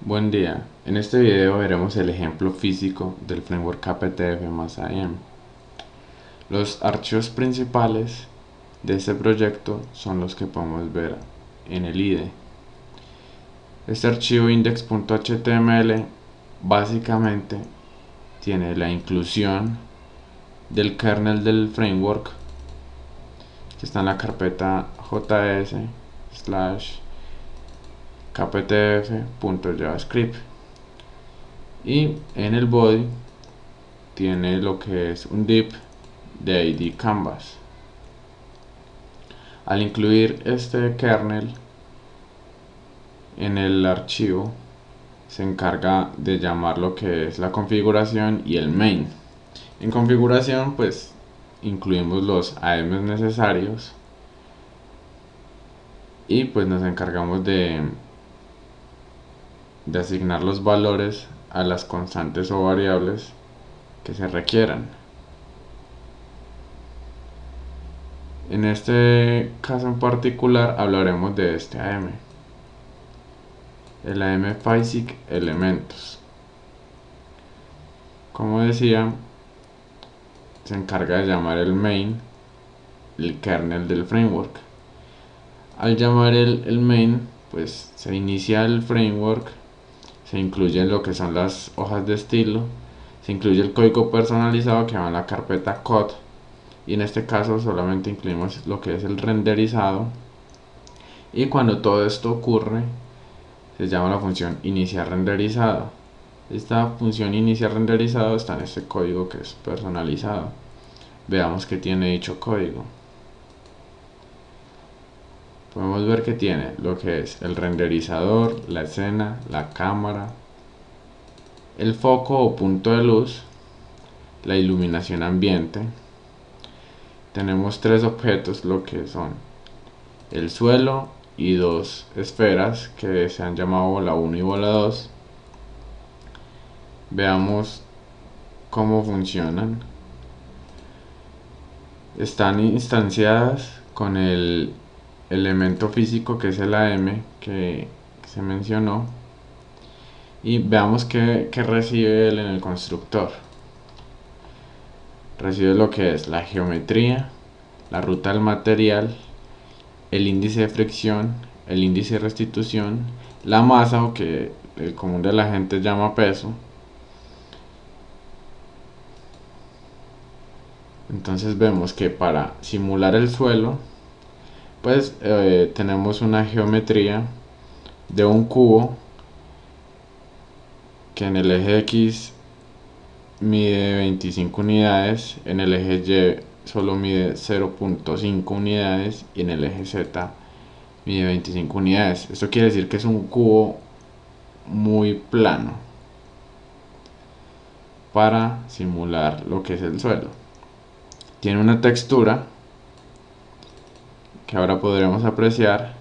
Buen día, en este video veremos el ejemplo físico del framework KPTF más IM. Los archivos principales de este proyecto son los que podemos ver en el IDE. Este archivo index.html básicamente tiene la inclusión del kernel del framework que está en la carpeta js/kptf.javascript, y en el body tiene lo que es un div de id canvas. Al incluir este kernel en el archivo, se encarga de llamar lo que es la configuración y el main. En configuración pues incluimos los AMs necesarios y pues nos encargamos de asignar los valores a las constantes o variables que se requieran. En este caso en particular hablaremos de este AM, el AM Basic Elementos. Como decía, se encarga de llamar el main, el kernel del framework. Al llamar el main, pues se inicia el framework, se incluye lo que son las hojas de estilo, se incluye el código personalizado que va en la carpeta code, y en este caso solamente incluimos lo que es el renderizado, y cuando todo esto ocurre se llama la función iniciar renderizado. Esta función iniciar renderizado está en este código que es personalizado. Veamos que tiene dicho código. Podemos ver que tiene lo que es el renderizador, la escena, la cámara, el foco o punto de luz, la iluminación ambiente. Tenemos tres objetos, lo que son el suelo y dos esferas que se han llamado bola 1 y bola 2. Veamos cómo funcionan. Están instanciadas con el elemento físico que es el AM que se mencionó, y veamos que recibe él en el constructor. Recibe lo que es la geometría, la ruta del material, el índice de fricción, el índice de restitución, la masa, o que el común de la gente llama peso. Entonces vemos que para simular el suelo pues tenemos una geometría de un cubo que en el eje X mide 25 unidades, en el eje Y solo mide 0.5 unidades y en el eje Z mide 25 unidades. Esto quiere decir que es un cubo muy plano para simular lo que es el suelo. Tiene una textura que ahora podremos apreciar.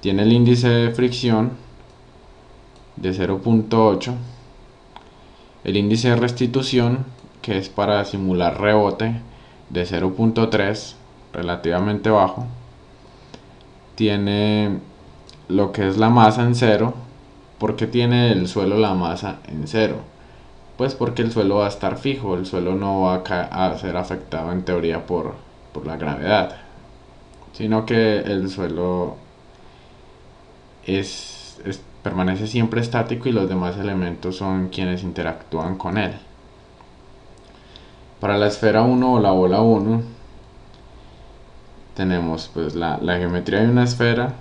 Tiene el índice de fricción de 0.8, el índice de restitución, que es para simular rebote, de 0.3, relativamente bajo. Tiene lo que es la masa en 0. ¿Por qué tiene el suelo la masa en 0? Pues porque el suelo va a estar fijo, el suelo no va a ser afectado en teoría por la gravedad, sino que el suelo permanece siempre estático y los demás elementos son quienes interactúan con él. Para la esfera 1 o la bola 1 tenemos pues la geometría de una esfera.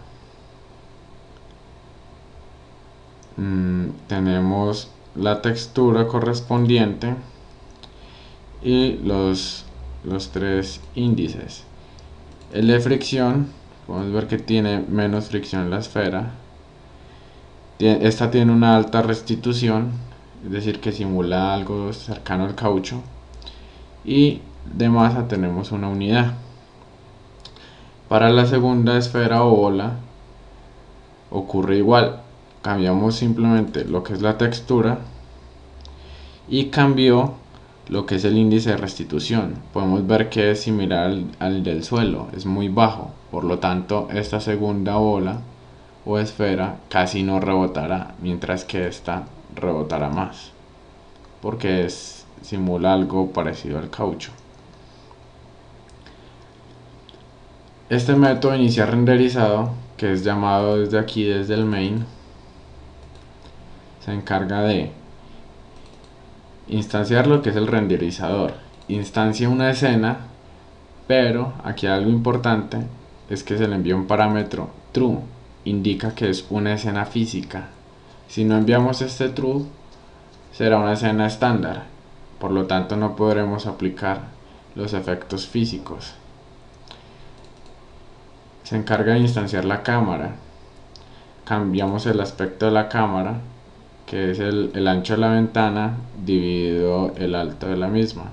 Tenemos la textura correspondiente y los tres índices. El de fricción, podemos ver que tiene menos fricción en la esfera. Esta tiene una alta restitución, es decir que simula algo cercano al caucho. Y de masa tenemos una unidad. Para la segunda esfera o bola ocurre igual. Cambiamos simplemente lo que es la textura y cambió lo que es el índice de restitución. Podemos ver que es similar al del suelo, es muy bajo. Por lo tanto, esta segunda bola o esfera casi no rebotará, mientras que esta rebotará más, porque simula algo parecido al caucho. Este método inicial renderizado, que es llamado desde aquí, desde el main, se encarga de instanciar lo que es el renderizador. Instancia una escena, pero aquí algo importante es que se le envía un parámetro true, indica que es una escena física. Si no enviamos este true, será una escena estándar, por lo tanto no podremos aplicar los efectos físicos. Se encarga de instanciar la cámara. Cambiamos el aspecto de la cámara, que es el ancho de la ventana dividido el alto de la misma.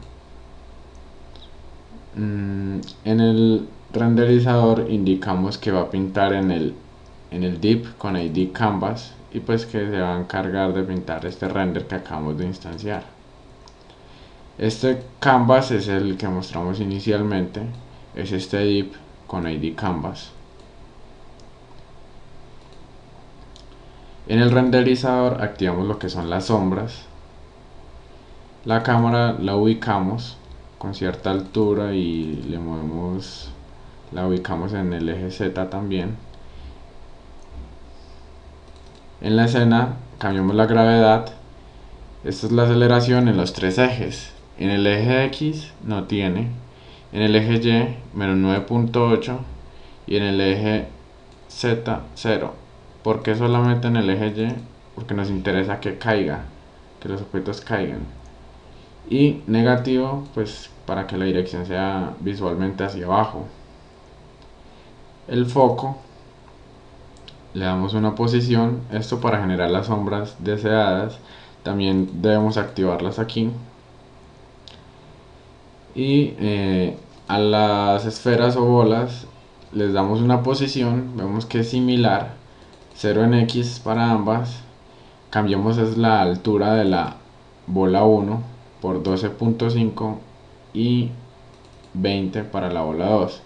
En el renderizador indicamos que va a pintar en el div con ID canvas, y pues que se va a encargar de pintar este render que acabamos de instanciar. Este canvas es el que mostramos inicialmente, es este div con ID canvas. En el renderizador activamos lo que son las sombras. La cámara la ubicamos con cierta altura y le movemos, la ubicamos en el eje Z también. En la escena cambiamos la gravedad. Esta es la aceleración en los tres ejes. En el eje X no tiene, en el eje Y menos 9.8 y en el eje Z 0. ¿Por qué solamente en el eje Y? Porque nos interesa que caiga, que los objetos caigan. Y negativo, pues para que la dirección sea visualmente hacia abajo. El foco, le damos una posición, esto para generar las sombras deseadas. También debemos activarlas aquí. Y a las esferas o bolas les damos una posición, vemos que es similar, 0 en X para ambas. Cambiamos es la altura de la bola 1 por 12.5 y 20 para la bola 2.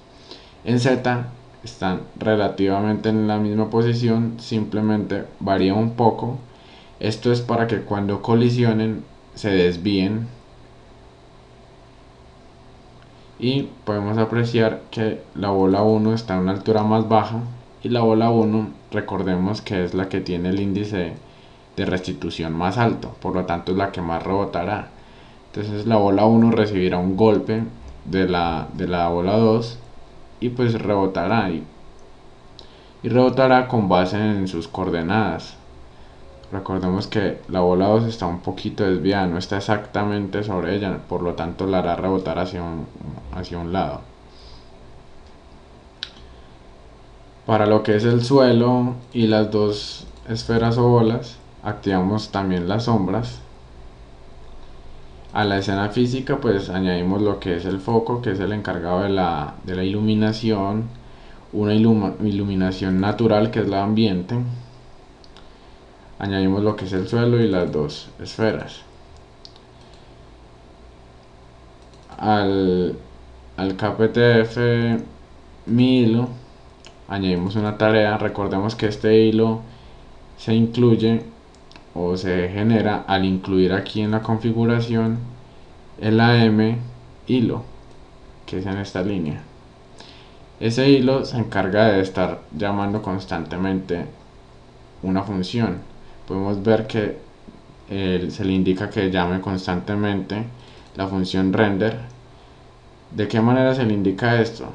En Z están relativamente en la misma posición, simplemente varía un poco. Esto es para que cuando colisionen se desvíen, y podemos apreciar que la bola 1 está a una altura más baja, y la bola 1 recordemos que es la que tiene el índice de restitución más alto, por lo tanto es la que más rebotará. Entonces la bola 1 recibirá un golpe de la bola 2 y pues rebotará, y rebotará con base en sus coordenadas. Recordemos que la bola 2 está un poquito desviada, no está exactamente sobre ella, por lo tanto la hará rebotar hacia un lado. Para lo que es el suelo y las dos esferas o bolas, activamos también las sombras. A la escena física pues añadimos lo que es el foco, que es el encargado de la iluminación, una iluminación natural que es la ambiente. Añadimos lo que es el suelo y las dos esferas. Al KPTF mi hilo añadimos una tarea. Recordemos que este hilo se incluye o se genera al incluir aquí en la configuración el AM hilo, que es en esta línea. Ese hilo se encarga de estar llamando constantemente una función. Podemos ver que se le indica que llame constantemente la función render. ¿De qué manera se le indica esto?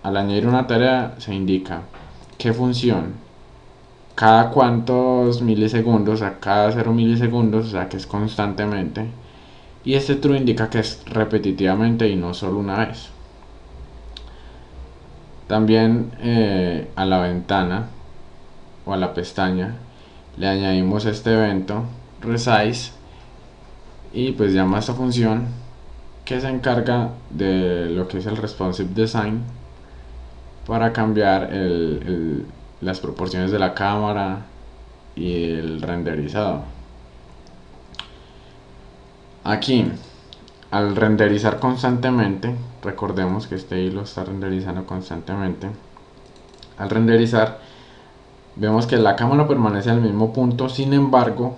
Al añadir una tarea se indica qué función, cada cuántos milisegundos, a cada 0 milisegundos, o sea que es constantemente, y este true indica que es repetitivamente y no solo una vez. También a la ventana o a la pestaña le añadimos este evento resize, y pues llama a esta función que se encarga de lo que es el responsive design para cambiar las proporciones de la cámara y el renderizado. Aquí, al renderizar constantemente, recordemos que este hilo está renderizando constantemente. Al renderizar Vemos que la cámara permanece al mismo punto, sin embargo,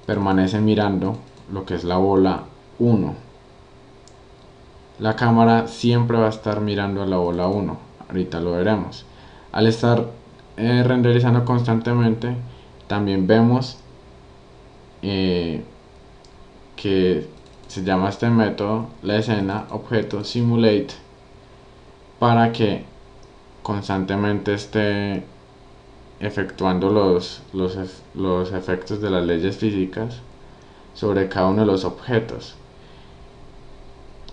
permanece mirando lo que es la bola 1. La cámara siempre va a estar mirando a la bola 1, ahorita lo veremos. Al estar renderizando constantemente, también vemos que se llama este método la escena objeto simulate, para que constantemente esté efectuando los efectos de las leyes físicas sobre cada uno de los objetos.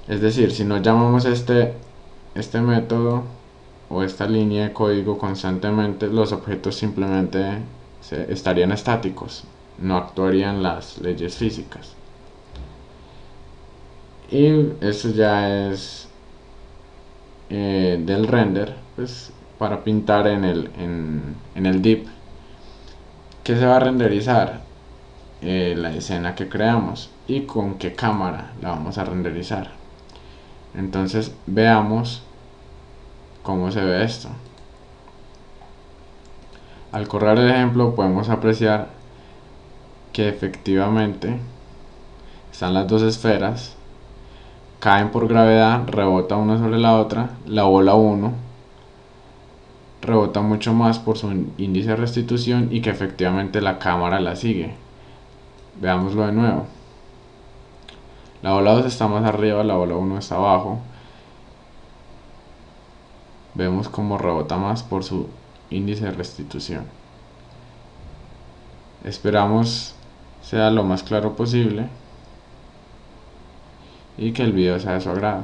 Es decir, si no llamamos este método o esta línea de código constantemente, los objetos simplemente estarían estáticos, no actuarían las leyes físicas. Y eso ya es del render, pues para pintar en el div que se va a renderizar la escena que creamos y con qué cámara la vamos a renderizar. Entonces veamos cómo se ve esto. Al correr el ejemplo podemos apreciar que efectivamente están las dos esferas, caen por gravedad, rebota una sobre la otra, la bola 1 rebota mucho más por su índice de restitución y que efectivamente la cámara la sigue. Veámoslo de nuevo. La bola 2 está más arriba, la bola 1 está abajo. Vemos cómo rebota más por su índice de restitución. Esperamos sea lo más claro posible y que el video sea de su agrado.